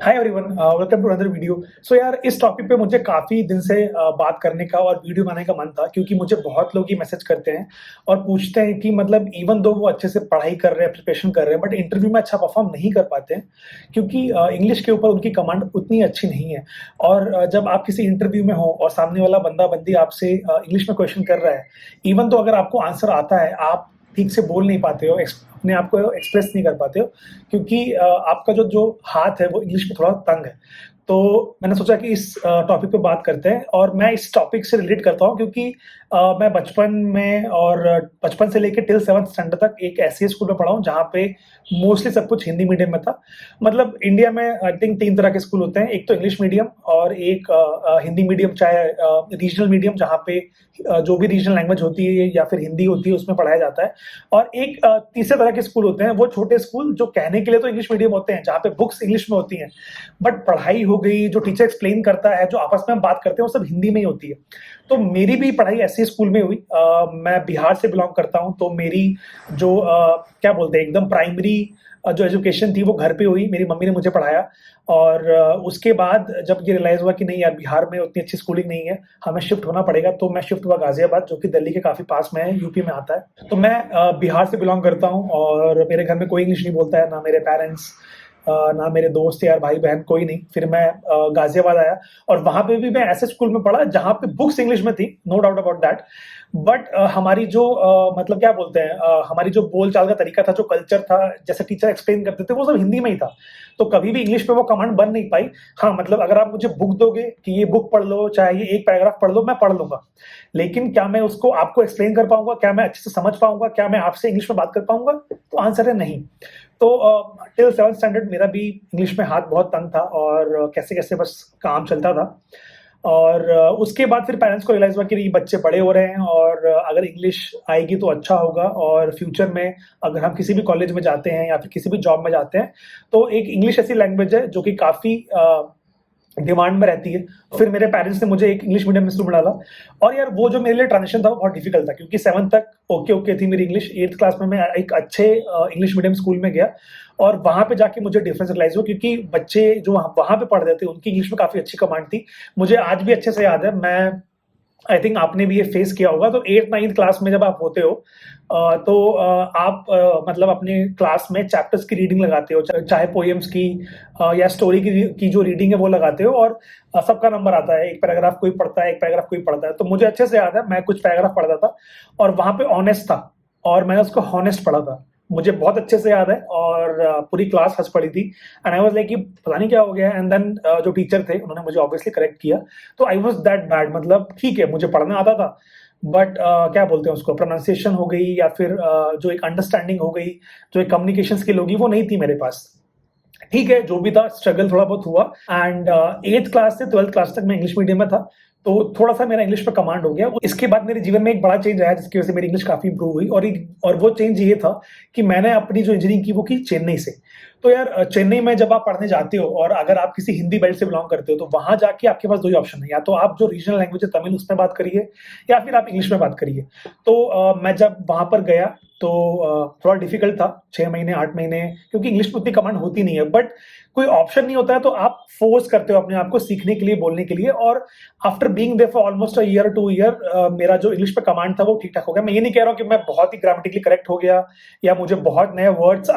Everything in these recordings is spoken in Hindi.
Hi everyone, welcome to another video. So यार, इस टॉपिक पे मुझे काफ़ी दिन से बात करने का और वीडियो बनाने का मन था, क्योंकि मुझे बहुत लोग ये मैसेज करते हैं और पूछते हैं कि मतलब इवन दो वो अच्छे से पढ़ाई कर रहे हैं, प्रिपरेशन कर रहे हैं, बट इंटरव्यू में अच्छा परफॉर्म नहीं कर पाते हैं, क्योंकि इंग्लिश के ऊपर उनकी कमांड उतनी अच्छी नहीं है। और जब आप किसी इंटरव्यू में हो और सामने वाला बंदा बंदी आपसे इंग्लिश में क्वेश्चन कर रहा है, इवन तो अगर आपको आंसर आता है, आप ठीक से बोल नहीं पाते हो, अपने आप को एक्सप्रेस नहीं कर पाते हो, क्योंकि आपका जो जो हाथ है वो इंग्लिश में थोड़ा तंग है। तो मैंने सोचा कि इस टॉपिक पे बात करते हैं, और मैं इस टॉपिक से रिलेट करता हूँ, क्योंकि मैं बचपन में और बचपन से लेके टिल 7th स्टैंडर्ड तक एक ऐसे स्कूल में पढ़ा हूँ जहाँ पे मोस्टली सब कुछ हिंदी मीडियम में था। मतलब इंडिया में आई थिंक 3 तरह के स्कूल होते हैं, एक तो इंग्लिश मीडियम और एक हिंदी मीडियम, चाहे रीजनल मीडियम जहाँ पे जो भी रीजनल लैंग्वेज होती है या फिर हिंदी होती है उसमें पढ़ाया जाता है। और एक तीसरे तरह के स्कूल होते हैं, वो छोटे स्कूल जो कहने के लिए तो इंग्लिश मीडियम होते हैं, जहाँ पे बुक्स इंग्लिश में होती हैं, बट पढ़ाई हो गई, जो टीचर एक्सप्लेन करता है, जो आपस में हम बात करते हैं, वो सब हिंदी में ही होती है। तो मेरी भी पढ़ाई ऐसे स्कूल में हुई। मैं बिहार से बिलोंग करता हूँ, तो मेरी जो क्या बोलते हैं, एकदम प्राइमरी जो एजुकेशन थी वो घर पे हुई, मेरी मम्मी ने मुझे पढ़ाया। और उसके बाद जब ये रियलाइज़ हुआ कि नहीं यार, बिहार में उतनी अच्छी स्कूलिंग नहीं है, हमें शिफ्ट होना पड़ेगा, तो मैं शिफ्ट हुआ गाज़ियाबाद, जो कि दिल्ली के काफ़ी पास में है, यूपी में आता है। तो मैं बिहार से बिलोंग करता हूँ और मेरे घर में कोई इंग्लिश नहीं बोलता है, ना मेरे पेरेंट्स, ना मेरे दोस्त यार, भाई-बहन, कोई नहीं। फिर मैं गाज़ियाबाद आया और वहाँ पे भी मैं ऐसे स्कूल में पढ़ा जहाँ पे बुक्स इंग्लिश में थी, no doubt about that. But हमारी जो मतलब क्या बोलते हैं, हमारी जो बोलचाल का तरीका था, जो कल्चर था, जैसे टीचर एक्सप्लेन करते थे, वो सब हिंदी में ही था। तो कभी भी इंग्लिश में वो कमांड बन नहीं पाई। हाँ, मतलब अगर आप मुझे बुक दोगे कि ये बुक पढ़ लो, चाहे ये एक पैराग्राफ पढ़ लो, मैं पढ़ लूँगा। लेकिन क्या मैं उसको आपको एक्सप्लेन कर पाऊँगा? क्या मैं अच्छे से समझ पाऊँगा? क्या मैं आपसे इंग्लिश में बात कर पाऊँगा? तो आंसर है नहीं। तो टिल 7th स्टैंडर्ड मेरा भी इंग्लिश में हाथ बहुत तंग था और कैसे-कैसे बस काम चलता था। और उसके बाद फिर पेरेंट्स को रियलाइज़ हुआ कि ये बच्चे बड़े हो रहे हैं और अगर इंग्लिश आएगी तो अच्छा होगा, और फ्यूचर में अगर हम किसी भी कॉलेज में जाते हैं या फिर किसी भी जॉब में जाते हैं, तो एक इंग्लिश ऐसी लैंग्वेज है जो कि काफ़ी डिमांड में रहती है। फिर मेरे पेरेंट्स ने मुझे एक इंग्लिश मीडियम स्कूल में डाला, और यार वो जो मेरे लिए ट्रांजिशन था वो बहुत डिफिकल्ट था, क्योंकि 7th तक ओके थी मेरी इंग्लिश। 8th क्लास में मैं एक अच्छे इंग्लिश मीडियम स्कूल में गया, और वहाँ पे जाके मुझे डिफरेंस रियलाइज़ हुआ, क्योंकि बच्चे जो वहाँ वहाँ पे पढ़ रहे थे उनकी इंग्लिश में काफ़ी अच्छी कमांड थी। मुझे आज भी अच्छे से याद है, मैं आई थिंक आपने भी ये फेस किया होगा। तो 8th-9th क्लास में जब आप होते हो, तो आप मतलब अपने क्लास में चैप्टर्स की रीडिंग लगाते हो, चाहे पोएम्स की या स्टोरी की जो रीडिंग है वो लगाते हो, और सबका नंबर आता है, एक पैराग्राफ कोई पढ़ता है, एक पैराग्राफ कोई पढ़ता है। तो मुझे अच्छे से याद है, मैं कुछ पैराग्राफ पढ़ता था और वहाँ पे ऑनेस्ट था, और मैंने उसको हॉनेस्ट पढ़ा था। मुझे बहुत अच्छे से याद है, और पूरी क्लास हँस पड़ी थी, एंड आई वाज़ लाइक कि पता नहीं क्या हो गया है। एंड देन जो टीचर थे उन्होंने मुझे ऑब्वियसली करेक्ट किया। तो आई वाज़ दैट बैड, मतलब ठीक है, मुझे पढ़ना आता था, बट क्या बोलते हैं उसको, प्रोनाउंसिएशन हो गई या फिर जो एक अंडरस्टैंडिंग हो गई, जो एक कम्युनिकेशन स्किल होगी, वो नहीं थी मेरे पास। ठीक है, जो भी था, स्ट्रगल थोड़ा बहुत हुआ। एंड 8th क्लास से 12th क्लास तक मैं इंग्लिश मीडियम में था, तो थोड़ा-सा मेरा इंग्लिश पे कमांड हो गया। इसके बाद मेरे जीवन में एक बड़ा चेंज आया, जिसकी वजह से मेरी इंग्लिश काफ़ी इम्प्रूव हुई, और वो चेंज ये था कि मैंने अपनी जो इंजीनियरिंग की वो की चेन्नई से। तो यार चेन्नई में जब आप पढ़ने जाते हो, और अगर आप किसी हिंदी बेल्ट से बिलॉन्ग करते हो, तो वहाँ जाके आपके पास 2 ही ऑप्शन है, या तो आप जो रीजनल लैंग्वेज है तमिल, उसमें बात करिए, या फिर आप इंग्लिश में बात करिए। तो मैं जब वहाँ पर गया, तो थोड़ा डिफिकल्ट था, 6 महीने, 8 महीने, क्योंकि इंग्लिश में उतनी कमांड होती नहीं है, बट कोई ऑप्शन नहीं होता है, तो आप फोर्स करते हो अपने आप को सीखने के लिए, बोलने के लिए। और after being there for almost a year, 2 year, मेरा जो इंग्लिश पे कमांड था वो ठीक-ठाक हो गया। मैं ये नहीं कह रहा हूँ कि मैं बहुत ही ग्रामेटिकली करेक्ट हो गया, या मुझे बहुत नए वर्ड्स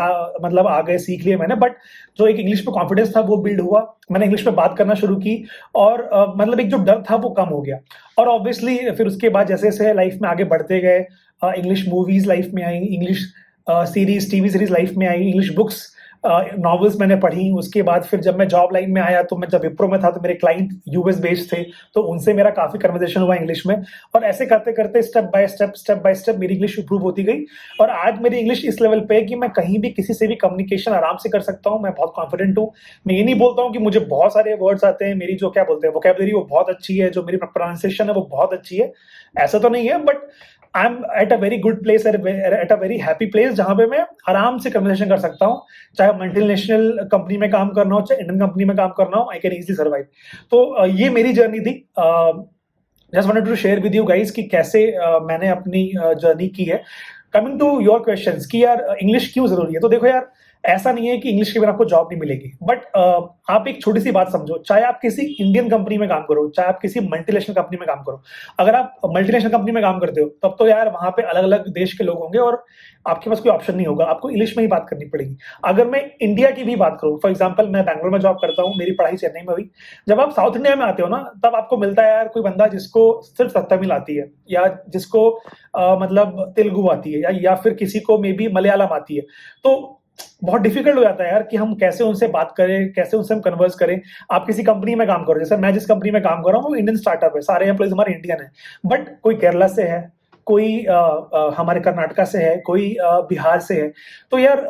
मतलब आ गए, सीख लिए मैंने, बट जो एक इंग्लिश पे कॉन्फिडेंस था वो बिल्ड हुआ। मैंने इंग्लिश में बात करना शुरू की, और मतलब एक जो डर था वो कम हो गया। और ऑब्वियसली फिर उसके बाद जैसे-जैसे लाइफ में आगे बढ़ते गए, इंग्लिश मूवीज़ लाइफ में आई, English series, TV series life में आई, इंग्लिश बुक्स, नॉवेल्स मैंने पढ़ी। उसके बाद फिर जब मैं जॉब लाइन में आया, तो मैं जब विप्रो में था, तो मेरे क्लाइंट यूएस बेस्ड थे, तो उनसे मेरा काफ़ी कन्वर्सेशन हुआ इंग्लिश में। और ऐसे करते-करते स्टेप बाय स्टेप मेरी इंग्लिश इम्प्रूव होती गई, और आज मेरी इंग्लिश इस लेवल पे है कि मैं कहीं भी किसी से भी कम्युनिकेशन आराम से कर सकता हूँ। मैं बहुत कॉन्फिडेंट हूँ। मैं ये नहीं बोलता हूँ कि मुझे बहुत सारे वर्ड्स आते हैं, मेरी जो क्या बोलते हैं वोकैब्युलरी वो बहुत अच्छी है, जो मेरी प्रोनाउंसिएशन है वो बहुत अच्छी है, ऐसा तो नहीं है, but I am at a very good place, at a very happy place, जहाँ पे मैं आराम से कन्वर्सेशन कर सकता हूँ। चाहे मल्टीनेशनल कंपनी में काम करना हो, चाहे इंडियन कंपनी में काम करना हो, आई कैन ईज़िली सर्वाइव। तो ये मेरी जर्नी थी। Just wanted to share with you guys कि कैसे मैंने अपनी जर्नी की है। कमिंग टू योर क्वेश्चंस कि यार इंग्लिश क्यों जरूरी है, तो देखो यार, ऐसा नहीं है कि इंग्लिश के बिना आपको जॉब नहीं मिलेगी, बट आप एक छोटी सी बात समझो, चाहे आप किसी इंडियन कंपनी में काम करो, चाहे आप किसी मल्टीनेशनल कंपनी में काम करो, अगर आप मल्टीनेशनल कंपनी में काम करते हो तब तो यार वहां पे अलग अलग देश के लोग होंगे और आपके पास कोई ऑप्शन नहीं होगा, आपको इंग्लिश में ही बात करनी पड़ेगी। अगर मैं इंडिया की भी बात करूं, फॉर एग्जाम्पल मैं बैंगलोर में जॉब करता हूं, मेरी पढ़ाई चेन्नई में हुई, जब आप साउथ इंडिया में आते हो ना, तब आपको मिलता है यार कोई बंदा जिसको सिर्फ तमिल आती है, या जिसको मतलब तेलुगु आती है, या फिर किसी को मे बी मलयालम आती है, तो बहुत डिफिकल्ट हो जाता है यार कि हम कैसे उनसे बात करें, कैसे उनसे हम कन्वर्स करें। आप किसी कंपनी में काम करो, जैसे मैं जिस कंपनी में काम कर रहा हूँ वो इंडियन स्टार्टअप है, सारे एम्प्लॉइज हमारे इंडियन है, बट कोई केरला से है, कोई हमारे कर्नाटका से है, कोई बिहार से है, तो यार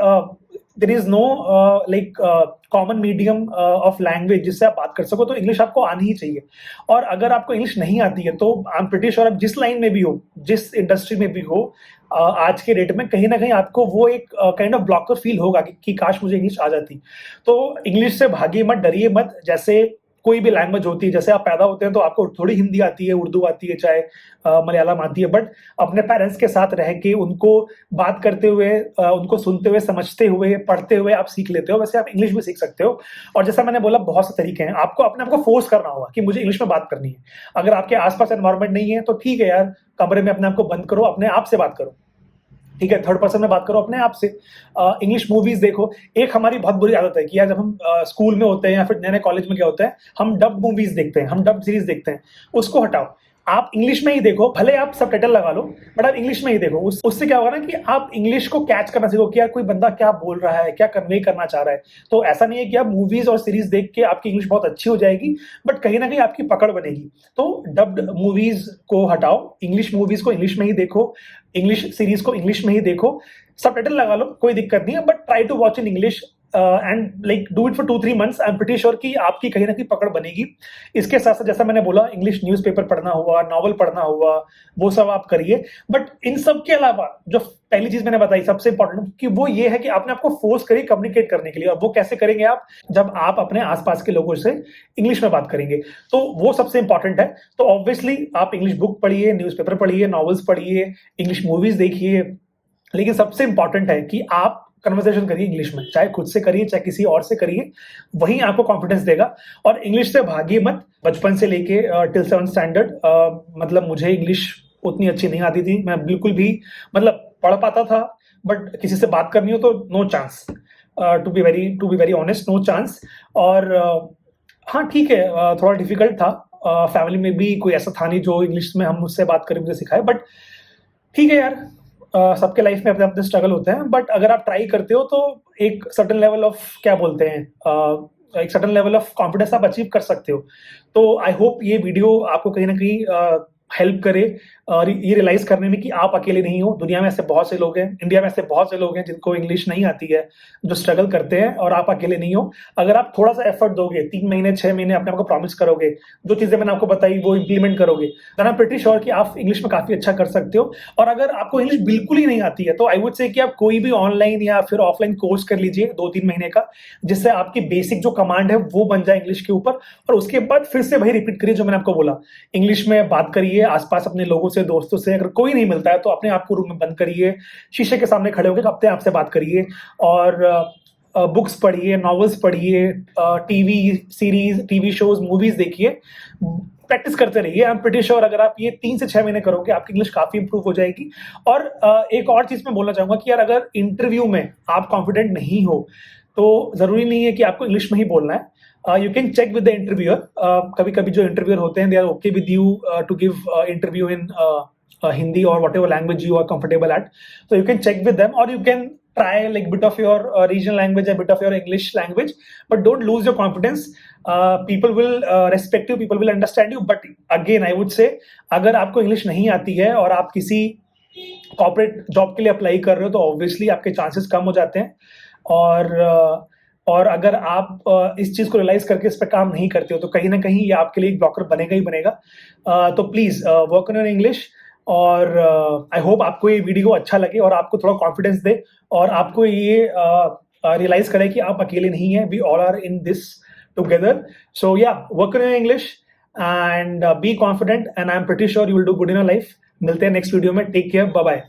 there is know like common medium of language जिससे आप बात कर सको, तो इंग्लिश आपको आनी ही चाहिए। और अगर आपको इंग्लिश नहीं आती है तो आई एम प्रिटी श्योर आप जिस लाइन में भी हो, जिस इंडस्ट्री में भी हो, आज के डेट में कहीं ना कहीं आपको वो एक काइंड ऑफ ब्लॉकर फील होगा कि काश मुझे इंग्लिश आ जाती। तो इंग्लिश से भागिए मत, डरिए मत। जैसे कोई भी लैंग्वेज होती है, जैसे आप पैदा होते हैं तो आपको थोड़ी हिंदी आती है, उर्दू आती है, चाहे मलयालम आती है, बट अपने पेरेंट्स के साथ रह के उनको बात करते हुए, उनको सुनते हुए, समझते हुए, पढ़ते हुए आप सीख लेते हो। वैसे आप इंग्लिश भी सीख सकते हो, और जैसा मैंने बोला बहुत से तरीके हैं। आपको अपने आप को फोर्स करना होगा कि मुझे इंग्लिश में बात करनी है। अगर आपके आसपास एनवायरमेंट नहीं है तो ठीक है यार, कमरे में अपने आप को बंद करो, अपने आप से बात करो, ठीक है, थर्ड पर्सन में बात करो अपने आप से। इंग्लिश मूवीज देखो। एक हमारी बहुत बुरी आदत है कि यार जब हम स्कूल में होते हैं या फिर नए नए कॉलेज में क्या होता है, हम डब मूवीज देखते हैं, हम डब सीरीज देखते हैं, उसको हटाओ, आप इंग्लिश में ही देखो। भले आप सब टाइटल लगा लो, बट आप इंग्लिश में ही देखो। उससे क्या होगा ना कि आप इंग्लिश को कैच करना सीखो कि यार कोई बंदा क्या बोल रहा है, क्या कन्वे करना चाह रहा है। तो ऐसा नहीं है कि आप मूवीज और सीरीज देख के आपकी इंग्लिश बहुत अच्छी हो जाएगी, बट कहीं ना कहीं आपकी पकड़ बनेगी। तो डब्ड मूवीज को हटाओ, इंग्लिश मूवीज को इंग्लिश में ही देखो, इंग्लिश सीरीज को इंग्लिश में ही देखो, सब टाइटल लगा लो, कोई दिक्कत नहीं है, but try to watch in English and like do it for 2-3 months. I am pretty sure कि आपकी कहीं ना कहीं पकड़ बनेगी। इसके साथ साथ जैसा मैंने बोला, इंग्लिश न्यूज़पेपर पढ़ना हुआ, नॉवल पढ़ना हुआ, वो सब आप करिए। बट इन सब के अलावा जो पहली चीज मैंने बताई सबसे इंपॉर्टेंट, कि वो ये है कि आपने आपको फोर्स करिए कम्युनिकेट करने के लिए। और वो कैसे करेंगे आप? जब आप अपने आसपास के लोगों से इंग्लिश में बात करेंगे, तो वो सबसे इंपॉर्टेंट है। तो ऑब्वियसली आप इंग्लिश बुक पढ़िए, न्यूज़पेपर पढ़िए, नॉवेल्स पढ़िए, इंग्लिश मूवीज देखिए, लेकिन सबसे इंपॉर्टेंट है कि आप कन्वर्सेशन करिए इंग्लिश में, चाहे खुद से करिए चाहे किसी और से करिए, वही आपको कॉन्फिडेंस देगा। और इंग्लिश से भागिए मत। बचपन से लेके टिल 7th स्टैंडर्ड मतलब मुझे इंग्लिश उतनी अच्छी नहीं आती थी, मैं बिल्कुल भी मतलब पढ़ पाता था, बट किसी से बात करनी हो तो no chance, to be very honest, no chance. और हाँ ठीक है, थोड़ा डिफिकल्ट था, फैमिली में भी कोई ऐसा था नहीं जो इंग्लिश में हम मुझसे बात करें, मुझे सिखाए, बट ठीक है यार, सबके लाइफ में अपने अपने स्ट्रगल होते हैं। बट अगर आप ट्राई करते हो तो एक सर्टेन लेवल ऑफ, क्या बोलते हैं, एक सर्टेन लेवल ऑफ कॉन्फिडेंस आप अचीव कर सकते हो। तो आई होप ये वीडियो आपको कहीं ना कहीं हेल्प करे और ये रियलाइज करने में कि आप अकेले नहीं हो। दुनिया में ऐसे बहुत से लोग हैं, इंडिया में ऐसे बहुत से लोग हैं जिनको इंग्लिश नहीं आती है, जो स्ट्रगल करते हैं, और आप अकेले नहीं हो। अगर आप थोड़ा सा एफर्ट दोगे, 3 महीने 6 महीने अपने आपको प्रॉमिस करोगे, जो चीजें मैंने आपको बताई वो इंप्लीमेंट करोगे, then I am pretty sure कि आप इंग्लिश में काफी अच्छा कर सकते हो। और अगर आपको इंग्लिश बिल्कुल ही नहीं आती है तो आई वुड से कि आप कोई भी ऑनलाइन या फिर ऑफलाइन कोर्स कर लीजिए 2-3 महीने का, जिससे आपकी बेसिक जो कमांड है वो बन जाए इंग्लिश के ऊपर। और उसके बाद फिर से वही रिपीट करिए जो मैंने आपको बोला, इंग्लिश में बात करिए आसपास अपने लोगों से, दोस्तों से। अगर कोई नहीं मिलता है तो अपने आप को रूम में बंद करिए, शीशे के सामने खड़े होकर अपने आप से बात करिए, और बुक्स पढ़िए, नॉवेल्स पढ़िए, TV series, TV shows, movies देखिए, प्रैक्टिस करते रहिए। आई एम प्रीटी श्योर अगर आप ये 3 से 6 महीने करोगे, आपकी इंग्लिश काफी इंप्रूव हो जाएगी। और एक और चीज मैं बोलना चाहूंगा कि यार अगर इंटरव्यू में आप कॉन्फिडेंट नहीं हो तो जरूरी नहीं है कि आपको इंग्लिश में ही बोलना है। You can check with the interviewer. कभी कभी जो इंटरव्यूअर होते हैं, they are okay with you to give interview in Hindi or whatever language you are comfortable at. So you can check with them, or you can try like bit of your regional language, a bit of your English language, but don't lose your confidence. People will respect you, people will understand you. But again, I would say अगर आपको इंग्लिश नहीं आती है और आप किसी कॉर्पोरेट जॉब के लिए अप्लाई कर रहे हो, तो ऑब्वियसली आपके चांसेस कम हो जाते हैं। और अगर आप इस चीज को रियलाइज करके इस पर काम नहीं करते हो तो कहीं ना कहीं ये आपके लिए एक ब्लॉकर बनेगा ही बनेगा। तो please work on your English. और आई होप आपको ये वीडियो अच्छा लगे और आपको थोड़ा कॉन्फिडेंस दे, और आपको ये रियलाइज करे कि आप अकेले नहीं हैं, we all are in this together. So yeah, work on your English and be confident, and I am pretty sure you will do good in your life. मिलते हैं नेक्स्ट वीडियो में। Take care, bye bye.